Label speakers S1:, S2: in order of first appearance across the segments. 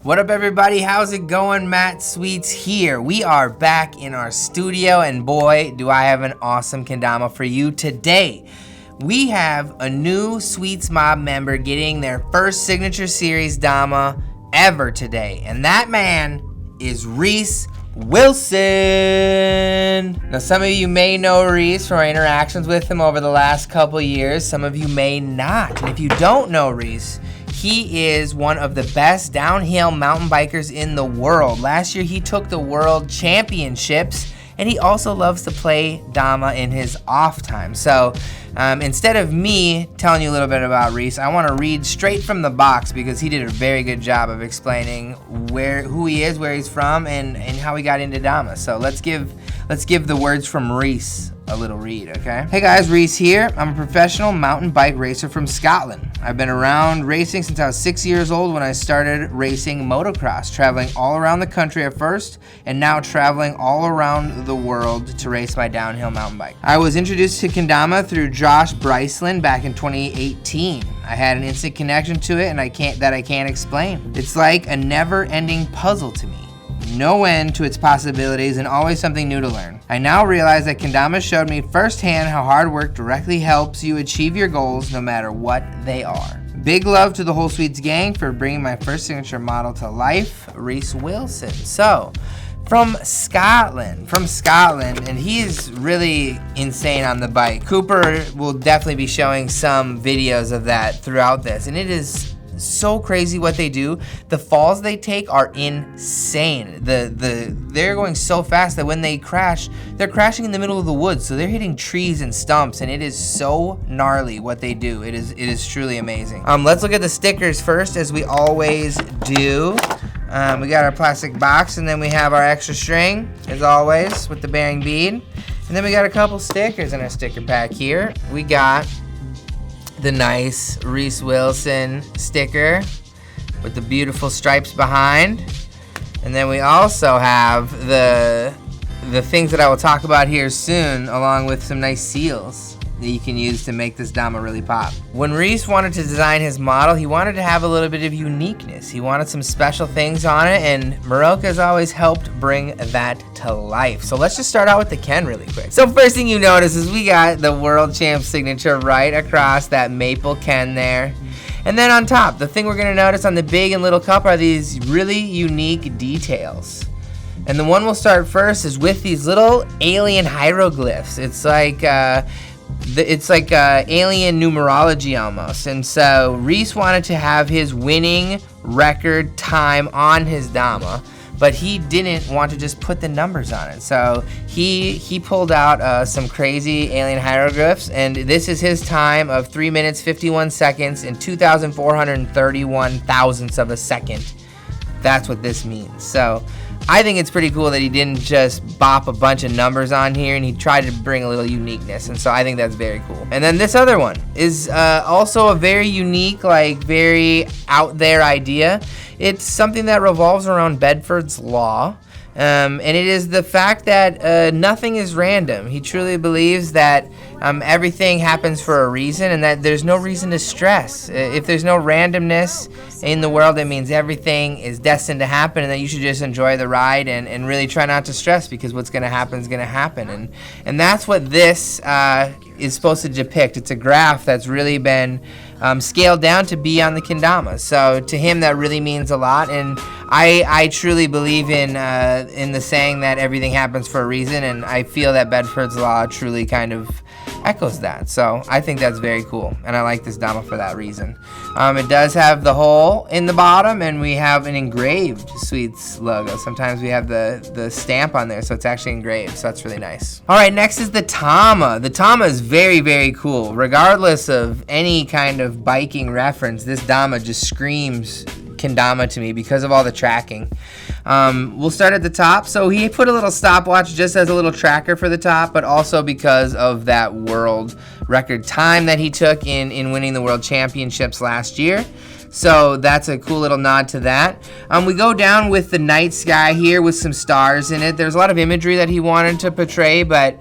S1: What up, everybody? How's it going? Matt Sweets here. We are back in our studio, and boy, do I have an awesome kendama for you today. We have a new Sweets Mob member getting their first Signature Series Dama ever today, and that man is Reece Wilson. Now, some of you may know Reece from our interactions with him over the last couple years. Some of you may not. And if you don't know Reece, he is one of the best downhill mountain bikers in the world. Last year, he took the world championships, and he also loves to play Dama in his off time. So instead of me telling you a little bit about Reece, I want to read straight from the box because he did a very good job of explaining who he is, where he's from, and how he got into Dama. So let's give the words from Reece a little read, okay? Hey guys, Reece here. I'm a professional mountain bike racer from Scotland. I've been around racing since I was 6 years old when I started racing motocross, traveling all around the country at first, and now traveling all around the world to race my downhill mountain bike. I was introduced to Kendama through Josh Bryceland back in 2018. I had an instant connection to it, and I can't explain. It's like a never-ending puzzle to me. No end to its possibilities and always something new to learn. I now realize that Kendama showed me firsthand how hard work directly helps you achieve your goals no matter what they are. Big love to the whole Sweets gang for bringing my first signature model to life, Reece Wilson. So, from Scotland, and he is really insane on the bike. Cooper will definitely be showing some videos of that throughout this, and it is so crazy what they do. The falls they take are insane. They're going so fast that when they crash, they're crashing in the middle of the woods, so they're hitting trees and stumps, and it is so gnarly what they do. It is truly amazing. Let's look at the stickers first, as we always do. We got our plastic box, and then we have our extra string, as always, with the bearing bead. And then we got a couple stickers in our sticker pack here. We got the nice Reece Wilson sticker with the beautiful stripes behind. And then we also have the things that I will talk about here soon, along with some nice seals that you can use to make this Dama really pop. When Reece wanted to design his model, he wanted to have a little bit of uniqueness. He wanted some special things on it, and Maroka has always helped bring that to life. So let's just start out with the Ken really quick. So first thing you notice is we got the World Champ signature right across that maple Ken there. And then on top, the thing we're gonna notice on the big and little cup are these really unique details. And the one we'll start first is with these little alien hieroglyphs. It's like alien numerology almost. And so Reece wanted to have his winning record time on his Dama, but he didn't want to just put the numbers on it. So he pulled out some crazy alien hieroglyphs, and this is his time of 3 minutes 51 seconds and 2,431 thousandths of a second. That's what this means. So I think it's pretty cool that he didn't just bop a bunch of numbers on here, and he tried to bring a little uniqueness, and so I think that's very cool. And then this other one is also a very unique, like very out there idea. It's something that revolves around Bedford's Law, and it is the fact that nothing is random. He truly believes that everything happens for a reason, and that there's no reason to stress. If there's no randomness in the world, it means everything is destined to happen, and that you should just enjoy the ride and really try not to stress, because what's going to happen is going to happen. And that's what this is supposed to depict. It's a graph that's really been scaled down to be on the Kendama. So to him, that really means a lot, and I truly believe in the saying that everything happens for a reason, and I feel that Bedford's Law truly kind of echoes that. So I think that's very cool, and I like this Dama for that reason. It does have the hole in the bottom, and we have an engraved Sweets logo. Sometimes we have the stamp on there, so it's actually engraved, so that's really nice. All right, next is the Tama. The Tama is very, very cool. Regardless of any kind of biking reference, this Dama just screams Kendama to me because of all the tracking. We'll start at the top. So he put a little stopwatch just as a little tracker for the top, but also because of that world record time that he took in winning the world championships last year. So that's a cool little nod to that. We go down with the night sky here with some stars in it. There's a lot of imagery that he wanted to portray, but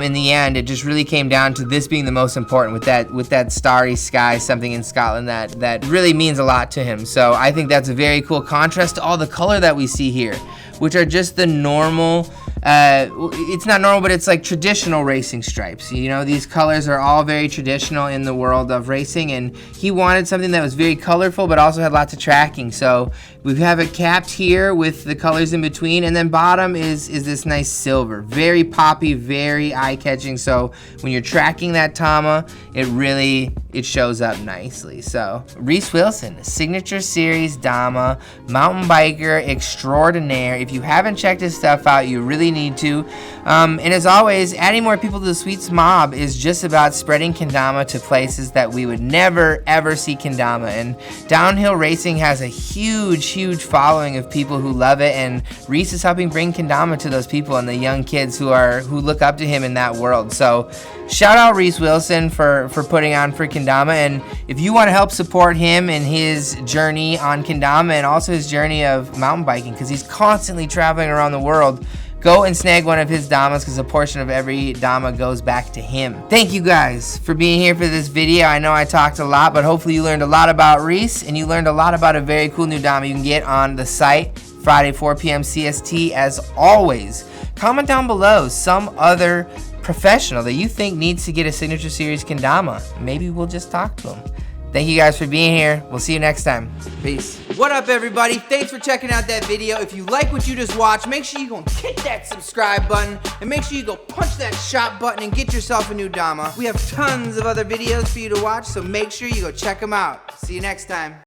S1: in the end, it just really came down to this being the most important with that starry sky, something in Scotland that really means a lot to him. So I think that's a very cool contrast to all the color that we see here, which are just the normal, it's not normal, but it's like traditional racing stripes. You know, these colors are all very traditional in the world of racing, and he wanted something that was very colorful, but also had lots of tracking. So we have it capped here with the colors in between, and then bottom is this nice silver. Very poppy, very eye-catching. So when you're tracking that Tama, it shows up nicely. So Reece Wilson, Signature Series Dama, mountain biker extraordinaire. If you haven't checked his stuff out, you really need to. And as always, adding more people to the Sweets mob is just about spreading Kendama to places that we would never ever see Kendama. And downhill racing has a huge following of people who love it, and Reece is helping bring Kendama to those people and the young kids who look up to him in that world. So shout out Reece Wilson for putting on for Kendama. And if you want to help support him in his journey on Kendama and also his journey of mountain biking, because he's constantly traveling around the world, go and snag one of his Damas, because a portion of every Dama goes back to him. Thank you guys for being here for this video. I know I talked a lot, but hopefully you learned a lot about Reece, and you learned a lot about a very cool new Dama you can get on the site Friday 4 p.m. CST. As always, comment down below some other professional that you think needs to get a Signature Series Kendama. Maybe we'll just talk to him. Thank you guys for being here. We'll see you next time. Peace. What up, everybody? Thanks for checking out that video. If you like what you just watched, make sure you go and hit that subscribe button, and make sure you go punch that shop button and get yourself a new Dama. We have tons of other videos for you to watch, so make sure you go check them out. See you next time.